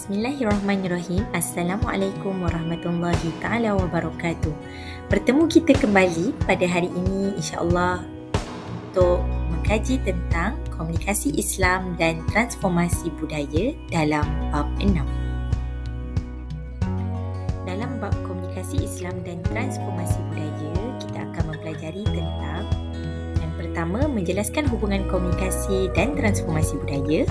Bismillahirrahmanirrahim. Assalamualaikum warahmatullahi taala wabarakatuh. Bertemu kita kembali pada hari ini insya-Allah untuk mengkaji tentang komunikasi Islam dan transformasi budaya dalam bab 6. Dalam bab komunikasi Islam dan transformasi budaya, kita akan mempelajari tentang yang pertama, menjelaskan hubungan komunikasi dan transformasi budaya,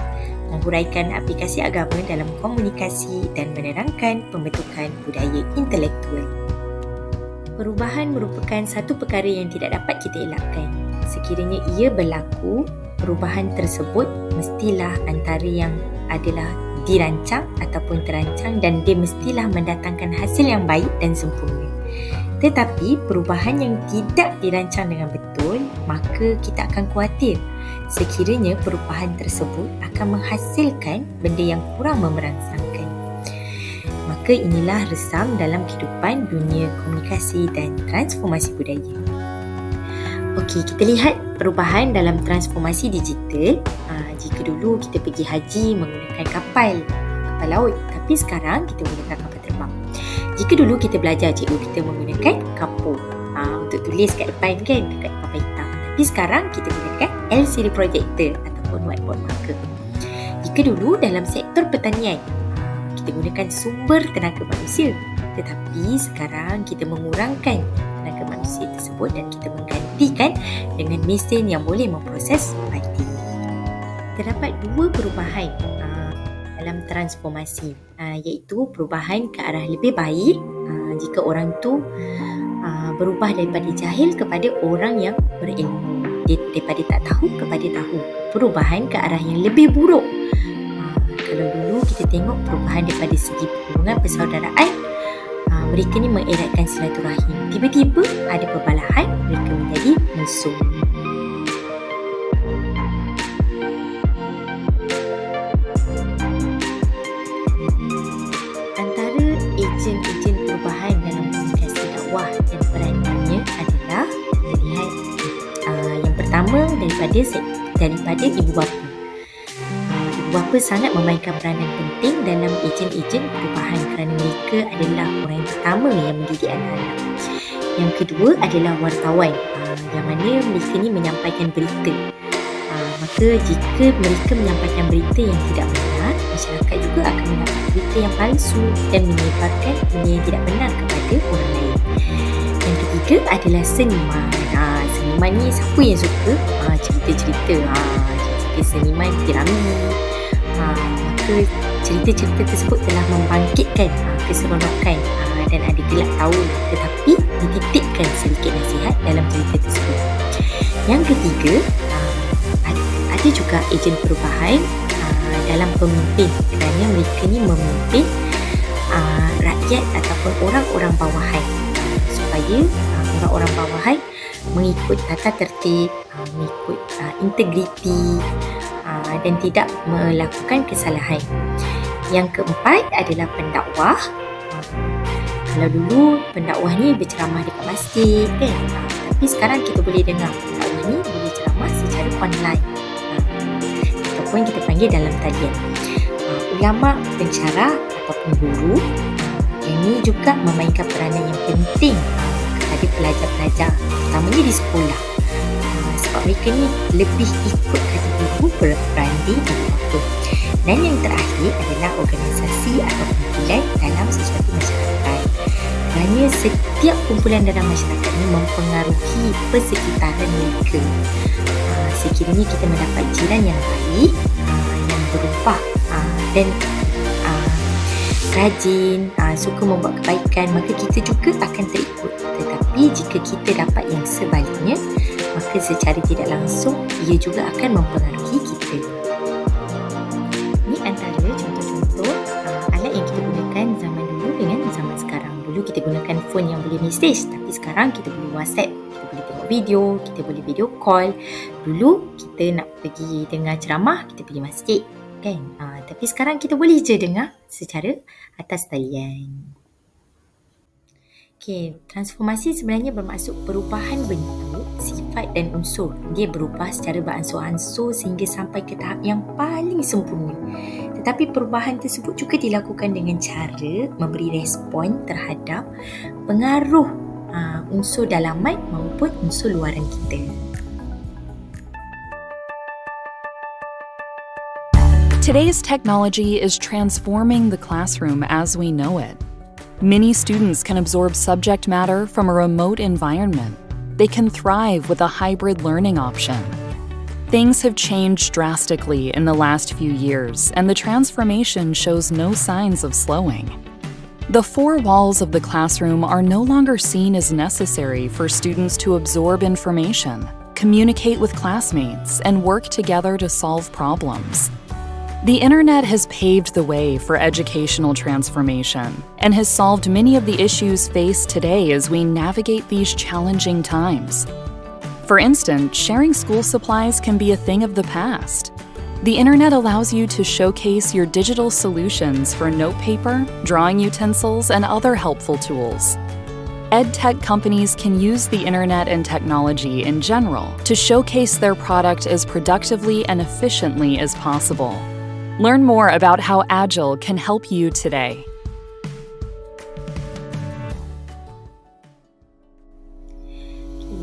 menghuraikan aplikasi agama dalam komunikasi dan menerangkan pembentukan budaya intelektual. Perubahan merupakan satu perkara yang tidak dapat kita elakkan. Sekiranya ia berlaku, perubahan tersebut mestilah antara yang adalah dirancang ataupun terancang dan dia mestilah mendatangkan hasil yang baik dan sempurna. Tetapi perubahan yang tidak dirancang dengan betul, maka kita akan khawatir sekiranya perubahan tersebut akan menghasilkan benda yang kurang memerangsangkan. Maka inilah resam dalam kehidupan dunia komunikasi dan transformasi budaya. Okey, kita lihat perubahan dalam transformasi digital. Jika dulu kita pergi haji menggunakan kapal laut, tapi sekarang kita menggunakan kapal terbang. Jika dulu kita belajar, cikgu kita menggunakan kapur untuk tulis kat depan kan, dekat papan hitam. Tapi sekarang kita gunakan LCD projector ataupun whiteboard marker. Jika dulu dalam sektor pertanian, kita gunakan sumber tenaga manusia. Tetapi sekarang kita mengurangkan tenaga manusia tersebut dan kita menggantikan dengan mesin yang boleh memproses padi. Terdapat dua perubahan dalam transformasi, iaitu perubahan ke arah lebih baik jika orang tu berubah daripada jahil kepada orang yang berilmu, daripada tak tahu kepada tahu. Perubahan ke arah yang lebih buruk, kalau dulu kita tengok perubahan daripada segi hubungan persaudaraan, mereka ni mengeratkan silaturahim. Tiba-tiba ada perbalahan, mereka menjadi musuh. Antara ejen-ejen perubahan dalam komunikasi dakwah dan peranannya adalah, kita lihat yang pertama daripada ibu bapa. Ibu bapa sangat memainkan peranan penting dalam ejen-ejen perubahan kerana mereka adalah orang yang pertama yang mendidik anak-anak. Yang kedua adalah wartawan, yang mana mereka ni menyampaikan berita. Maka jika mereka menyampaikan berita yang tidak benar, masyarakat juga akan mendapat berita yang palsu dan menyebarkan benda yang tidak benar kepada orang lain. Yang ketiga adalah seniman. Seniman ni siapa yang suka cerita-cerita seniman piramid. Maka cerita-cerita tersebut telah membangkitkan keseronokan dan ada gelak tahu, tetapi dititipkan sedikit nasihat dalam cerita tersebut. Yang ketiga, ada juga ejen perubahan dalam pemimpin, kerana mereka ni memimpin rakyat ataupun orang-orang bawahan supaya orang-orang bawahan mengikut tata tertib, mengikut integriti dan tidak melakukan kesalahan. Yang keempat adalah pendakwah. Kalau dulu pendakwah ni berceramah dekat masjid kan, tapi sekarang kita boleh dengar pendakwah ni boleh ceramah secara online ataupun kita panggil dalam talian. Ulama, pensyarah ataupun guru, yang ni juga memainkan peranan yang penting kepada pelajar-pelajar, terutamanya di sekolah, sebab mereka ni lebih ikut kata guru berperanti dan apa. Dan yang terakhir adalah organisasi atau kumpulan dalam sesuatu masyarakat, kerana setiap kumpulan dalam masyarakat ini mempengaruhi persekitaran mereka. Sekiranya kita mendapat jiran yang baik, yang berubah dan rajin, suka membuat kebaikan, maka kita juga akan terikut. Tetapi jika kita dapat yang sebaliknya, maka secara tidak langsung ia juga akan mempengaruhi kita. Ini antara contoh-contoh alat yang kita gunakan zaman dulu dengan zaman sekarang. Dulu kita gunakan phone yang boleh mesej, tapi sekarang kita boleh WhatsApp, kita boleh tengok video, kita boleh video call. Dulu kita nak pergi dengar ceramah, kita pergi masjid kan. Tapi sekarang kita boleh je dengar secara atas talian. Okey, transformasi sebenarnya bermaksud perubahan bentuk, sifat dan unsur. Dia berubah secara beransur-ansur sehingga sampai ke tahap yang paling sempurna. Tetapi perubahan tersebut juga dilakukan dengan cara memberi respon terhadap pengaruh unsur dalaman maupun unsur luaran kita. Today's technology is transforming the classroom as we know it. Many students can absorb subject matter from a remote environment. They can thrive with a hybrid learning option. Things have changed drastically in the last few years, and the transformation shows no signs of slowing. The four walls of the classroom are no longer seen as necessary for students to absorb information, communicate with classmates, and work together to solve problems. The internet has paved the way for educational transformation and has solved many of the issues faced today as we navigate these challenging times. For instance, sharing school supplies can be a thing of the past. The internet allows you to showcase your digital solutions for notepaper, drawing utensils, and other helpful tools. EdTech companies can use the internet and technology in general to showcase their product as productively and efficiently as possible. Learn more about how Agile can help you today.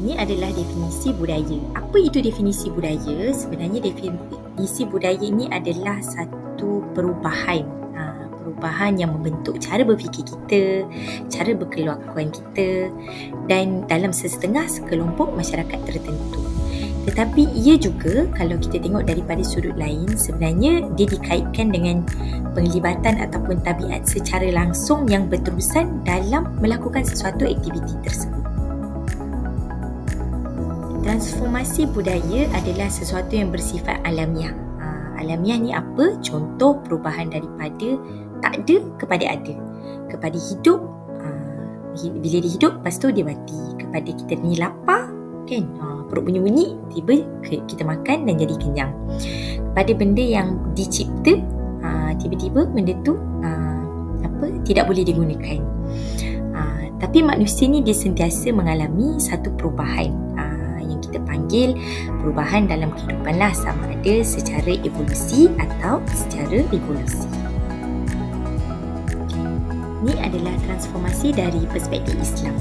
Ini adalah definisi budaya. Apa itu definisi budaya? Sebenarnya definisi budaya ini adalah satu perubahan yang membentuk cara berfikir kita, cara berkelakuan kita dan dalam sesetengah sekelompok masyarakat tertentu. Tetapi ia juga, kalau kita tengok daripada sudut lain, sebenarnya dia dikaitkan dengan penglibatan ataupun tabiat secara langsung yang berterusan dalam melakukan sesuatu aktiviti tersebut. Transformasi budaya adalah sesuatu yang bersifat alamiah. Alamiah ni apa? Contoh perubahan daripada tak ada kepada ada. Kepada hidup, bila dia hidup, lepas tu dia mati. Kepada kita ni lapar, kan? Perut bunyi-bunyi, tiba kita makan dan jadi kenyang. Pada benda yang dicipta, tiba-tiba benda tu tidak boleh digunakan. Tapi manusia ni dia sentiasa mengalami satu perubahan yang kita panggil perubahan dalam kehidupan lah, sama ada secara evolusi atau secara revolusi. Ini adalah transformasi dari perspektif Islam,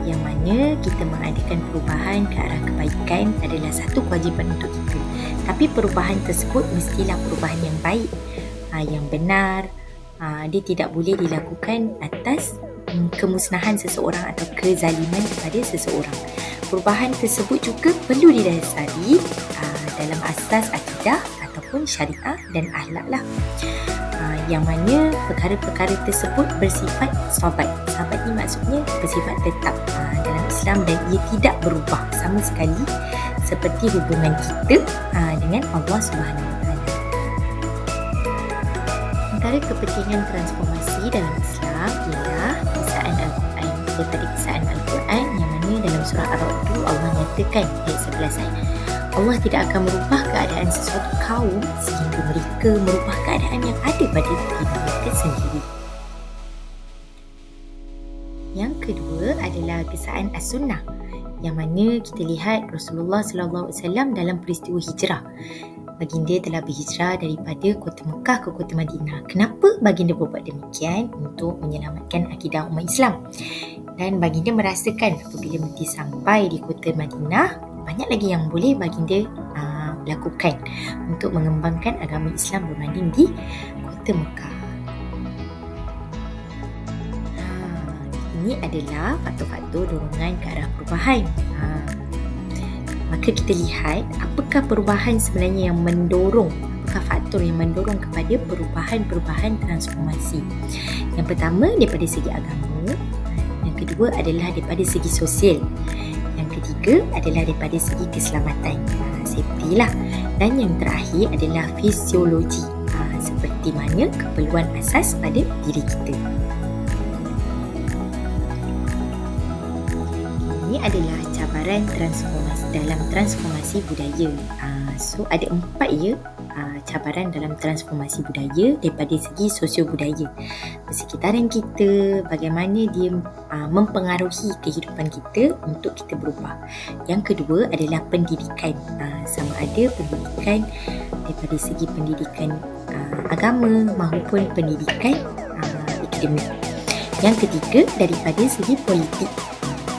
yang mana kita mengadakan perubahan ke arah kebaikan adalah satu kewajipan untuk kita. Tapi perubahan tersebut mestilah perubahan yang baik, yang benar. Dia tidak boleh dilakukan atas kemusnahan seseorang atau kezaliman kepada seseorang. Perubahan tersebut juga perlu didasari dalam asas akidah ataupun syariah dan akhlak lah. Yang mana perkara-perkara tersebut bersifat sabat. Sabat ni maksudnya bersifat tetap dalam Islam dan ia tidak berubah sama sekali seperti hubungan kita dengan Allah Subhanahu Wa Taala. Antara kepentingan transformasi dalam Islam ialah kisaan Al-Quran. Daripada kisaan Al-Quran yang mana dalam surah Ar-Ra'd Allah nyatakan ayat 11, Allah tidak akan merubah keadaan sesuatu kaum sehingga mereka merubah keadaan yang ada pada diri mereka sendiri. Yang kedua adalah kisaan As-Sunnah, yang mana kita lihat Rasulullah SAW dalam peristiwa hijrah. Baginda telah berhijrah daripada kota Mekah ke kota Madinah. Kenapa baginda berbuat demikian? Untuk menyelamatkan akidah umat Islam. Dan baginda merasakan apabila nanti sampai di kota Madinah, banyak lagi yang boleh baginda lakukan untuk mengembangkan agama Islam berbanding di kota Mekah. Ini adalah faktor-faktor dorongan ke arah perubahan. Maka kita lihat apakah perubahan sebenarnya yang mendorong, apakah faktor yang mendorong kepada perubahan-perubahan transformasi. Yang pertama daripada segi agama, yang kedua adalah daripada segi sosial, yang ketiga adalah daripada segi keselamatan, safety lah, dan yang terakhir adalah fisiologi, seperti mana keperluan asas pada diri kita. Ini adalah cabaran transformasi dalam transformasi budaya. So ada 4 cabaran dalam transformasi budaya daripada segi sosio-budaya. Persekitaran kita, bagaimana dia mempengaruhi kehidupan kita untuk kita berubah. Yang kedua adalah pendidikan. Sama ada pendidikan daripada segi pendidikan agama maupun pendidikan akademik. Yang ketiga, daripada segi politik.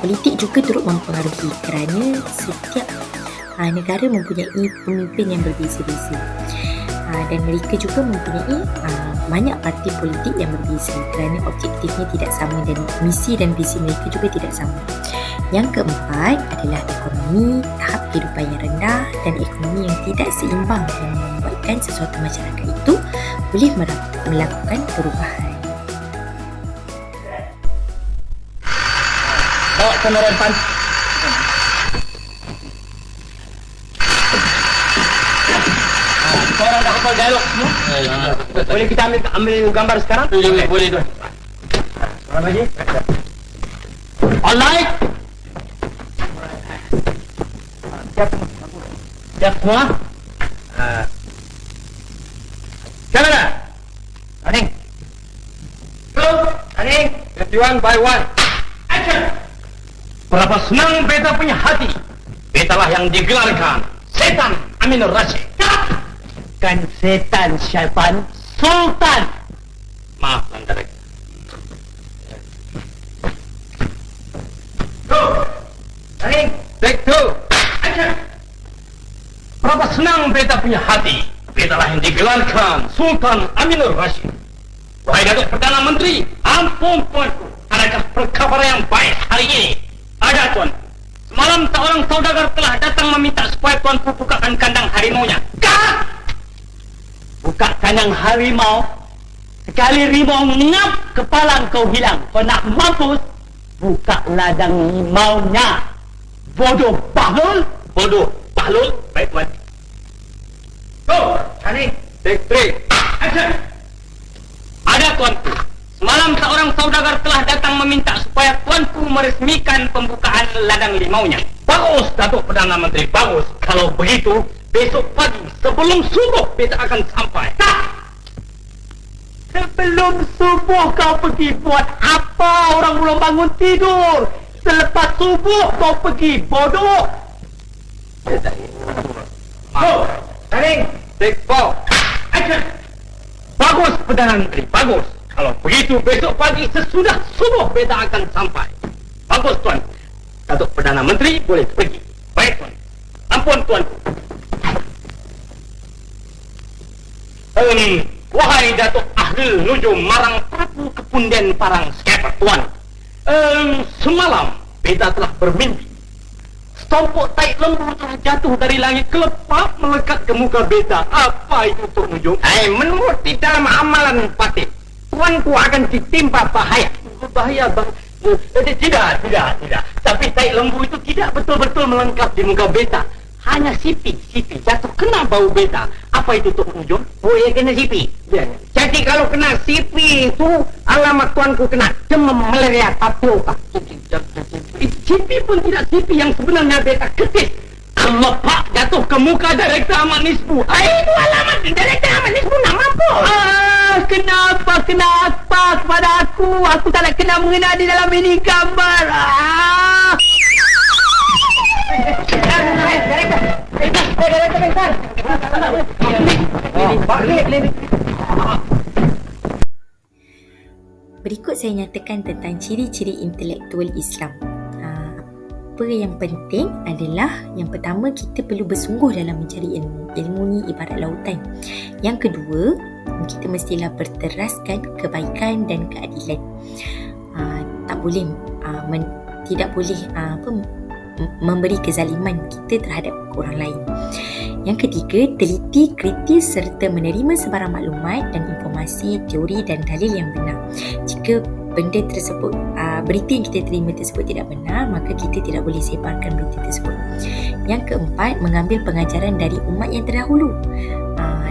Politik juga turut mempengaruhi kerana setiap negara mempunyai pemimpin yang berbeza-beza. Dan mereka juga mempunyai banyak parti politik yang berbeza kerana objektifnya tidak sama dan misi dan visi mereka juga tidak sama. Yang keempat adalah ekonomi, tahap kehidupan yang rendah dan ekonomi yang tidak seimbang yang membuatkan sesuatu masyarakat itu boleh melakukan perubahan. Bawa penerangan. Korang dah hafal dialog semua? Boleh kita ambil gambar sekarang? Boleh tuan. Orang lagi? Alright. Siap semua? Kamera. Running. Go. Running. 51 by 1. Action. Berapa senang beta punya hati. Betalah yang digelarkan Setan Aminur Rasyid. Kan setan syaitan sultan. Maaf Tuan Director. Go. Running. Take 2. Action. Berapa senang beta punya hati. Betalah yang digelarkan Sultan Aminur Rasyid. Wahai Datuk Perdana Menteri, ampun tuanku, adakah perkara yang baik hari ini? Ada tuan. Semalam seorang saudagar telah datang meminta supaya tuanku bukakan kandang harimaunya. Kak! Buka kandang harimau. Sekali rimau ngap, kepala kau hilang. Kau nak mampus, buka ladang limaunya. Bodoh bahlul. Bodoh bahlul. Baik tuan. Go! Running. Take 3. Action. Ada tuanku. Semalam seorang saudagar telah datang meminta supaya tuanku meresmikan pembukaan ladang limaunya. Bagus, Datuk Perdana Menteri, bagus. Kalau begitu, besok pagi sebelum subuh beta akan sampai. Sebelum subuh kau pergi buat apa? Orang belum bangun tidur. Selepas subuh kau pergi, bodoh. Go! Running. Take 4. Action. Bagus Perdana Menteri, bagus. Kalau begitu besok pagi sesudah subuh beta akan sampai. Bagus tuan. Datuk Perdana Menteri boleh pergi. Baik tuan. Ampun tuanku. Wahai Datuk Ahli Nujum Marang Prabu Kepunden Parang Skeper tuan. Semalam beta telah bermimpi. Setompok taik lembu telah jatuh dari langit kelepak melekat ke muka beta. Apa itu Tok Nujum? Menurut di dalam amalan Patih, tuanku akan ditimpa bahaya. Bahaya bang? Tidak. Tapi taik lembu itu tidak betul-betul melengkap di muka beta. Hanya sipi jatuh kena bau beta. Apa itu Tok Nujum? Oh ya, kena sipi. Ya. Jadi kalau kena sipi itu alamat tuanku kena demam malaria tapioka. Sipi pun tidak sipi yang sebenarnya beta ketis. Allah Pak jatuh ke muka Direktur Ahmad Nisbu. Itu alamat Direktur Ahmad Nisbu nak mampu. Kenapa kepada aku? Aku tak nak kena mengenal di dalam ini gambar. Berikut saya nyatakan tentang ciri-ciri intelektual Islam. Apa yang penting adalah yang pertama, kita perlu bersungguh dalam mencari ilmu. Ilmu ni ibarat lautan. Yang kedua, kita mestilah berteraskan kebaikan dan keadilan. Tidak boleh memberi kezaliman kita terhadap orang lain. Yang ketiga, teliti, kritis serta menerima sebarang maklumat dan informasi, teori dan dalil yang benar. Jika benda tersebut, berita yang kita terima tersebut tidak benar, maka kita tidak boleh sebarkan berita tersebut. Yang keempat, mengambil pengajaran dari umat yang terdahulu.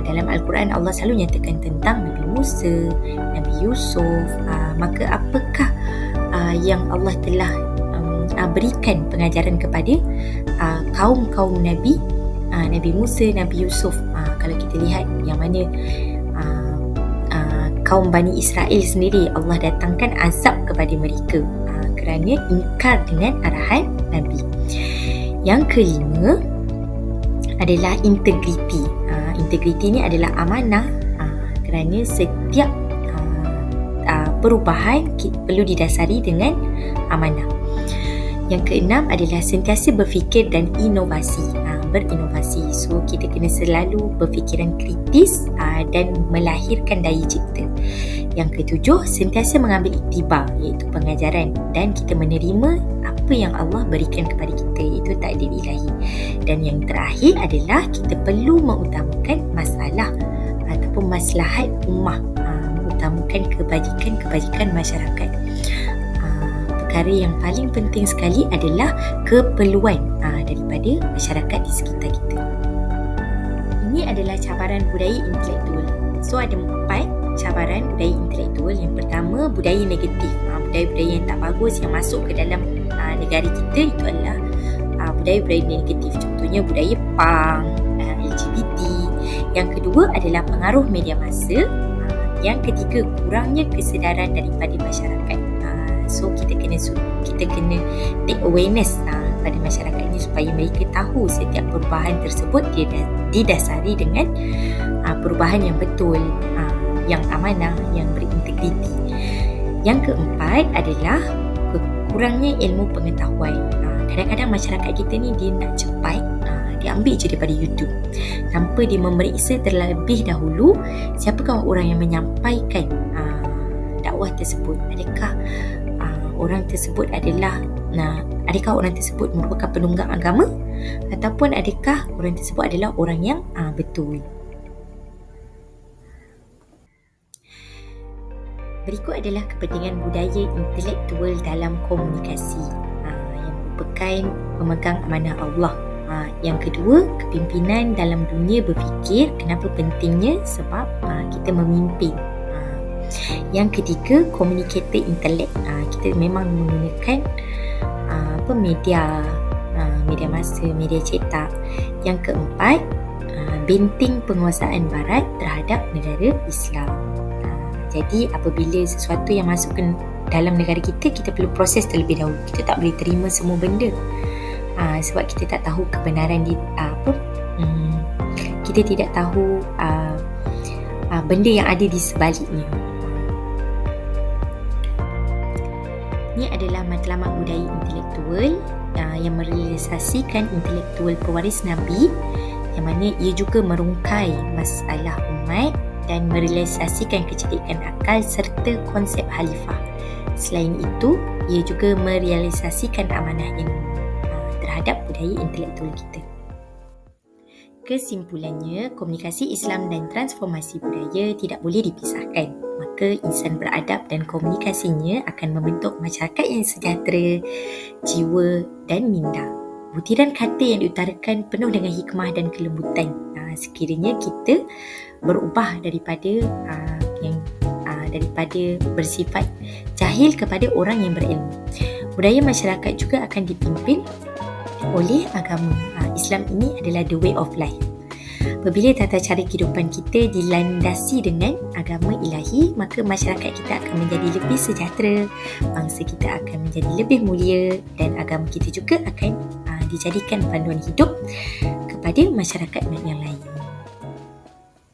Dalam Al-Quran Allah selalu nyatakan tentang Nabi Musa, Nabi Yusuf. Maka apakah yang Allah telah berikan pengajaran kepada kaum-kaum Nabi, Nabi Musa, Nabi Yusuf? Kalau kita lihat yang mana kaum Bani Israel sendiri, Allah datangkan azab kepada mereka kerana ingkar dengan arahan Nabi. Yang kelima adalah integriti. Integriti ni adalah amanah. kerana setiap perubahan perlu didasari dengan amanah. Yang keenam adalah sentiasa berfikir dan berinovasi. So kita kena selalu berfikiran kritis dan melahirkan daya cipta. Yang ketujuh, sentiasa mengambil iktibar, iaitu pengajaran, dan kita menerima apa yang Allah berikan kepada kita, iaitu takdir ilahi. Dan yang terakhir adalah kita perlu mengutamakan masalah ataupun maslahat ummah, mengutamakan kebajikan masyarakat. Perkara yang paling penting sekali adalah keperluan daripada masyarakat di sekitar kita. Ini adalah cabaran budaya intelektual. So ada 4 cabaran budaya intelektual. Yang pertama, budaya negatif. Budaya-budaya yang tak bagus yang masuk ke dalam negara kita itu adalah budaya-budaya negatif. Contohnya budaya punk, LGBT. Yang kedua adalah pengaruh media massa. Yang ketiga, kurangnya kesedaran daripada masyarakat. So kita kena take awareness pada masyarakat ini supaya mereka tahu setiap perubahan tersebut didasari dengan perubahan yang betul, yang amanah, yang berintegriti. Yang keempat adalah kurangnya ilmu pengetahuan. Kadang-kadang masyarakat kita ni dia nak cepat, dia ambil je daripada YouTube tanpa dia memeriksa terlebih dahulu siapakah orang yang menyampaikan dakwah tersebut. Adakah orang tersebut merupakan penunggang agama, ataupun adakah orang tersebut adalah orang yang betul. Berikut adalah kepentingan budaya intelektual dalam komunikasi, yang merupakan pemegang amanah Allah. Yang kedua, kepimpinan dalam dunia berfikir. Kenapa pentingnya? Sebab kita memimpin. Yang ketiga, communicator intelek. Kita memang menggunakan media massa, media cetak. Yang keempat, benteng penguasaan barat terhadap negara Islam. Jadi apabila sesuatu yang masuk ke dalam negara kita, kita perlu proses terlebih dahulu. Kita tak boleh terima semua benda, sebab kita tak tahu kebenaran kita tidak tahu benda yang ada di sebaliknya. Ini adalah matlamat budaya intelektual yang merealisasikan intelektual pewaris Nabi, yang mana ia juga merungkai masalah umat dan merealisasikan kecerdikan akal serta konsep khalifah. Selain itu, ia juga merealisasikan amanah ilmu terhadap budaya intelektual kita. Kesimpulannya, komunikasi Islam dan transformasi budaya tidak boleh dipisahkan. Maka insan beradab dan komunikasinya akan membentuk masyarakat yang sejahtera, jiwa dan minda. Butiran kata yang diutarakan penuh dengan hikmah dan kelembutan. Sekiranya kita berubah daripada bersifat jahil kepada orang yang berilmu. Budaya masyarakat juga akan dipimpin oleh agama. Islam ini adalah the way of life. Apabila tata cara kehidupan kita dilandasi dengan agama ilahi, maka masyarakat kita akan menjadi lebih sejahtera, bangsa kita akan menjadi lebih mulia, dan agama kita juga akan dijadikan panduan hidup kepada masyarakat yang lain.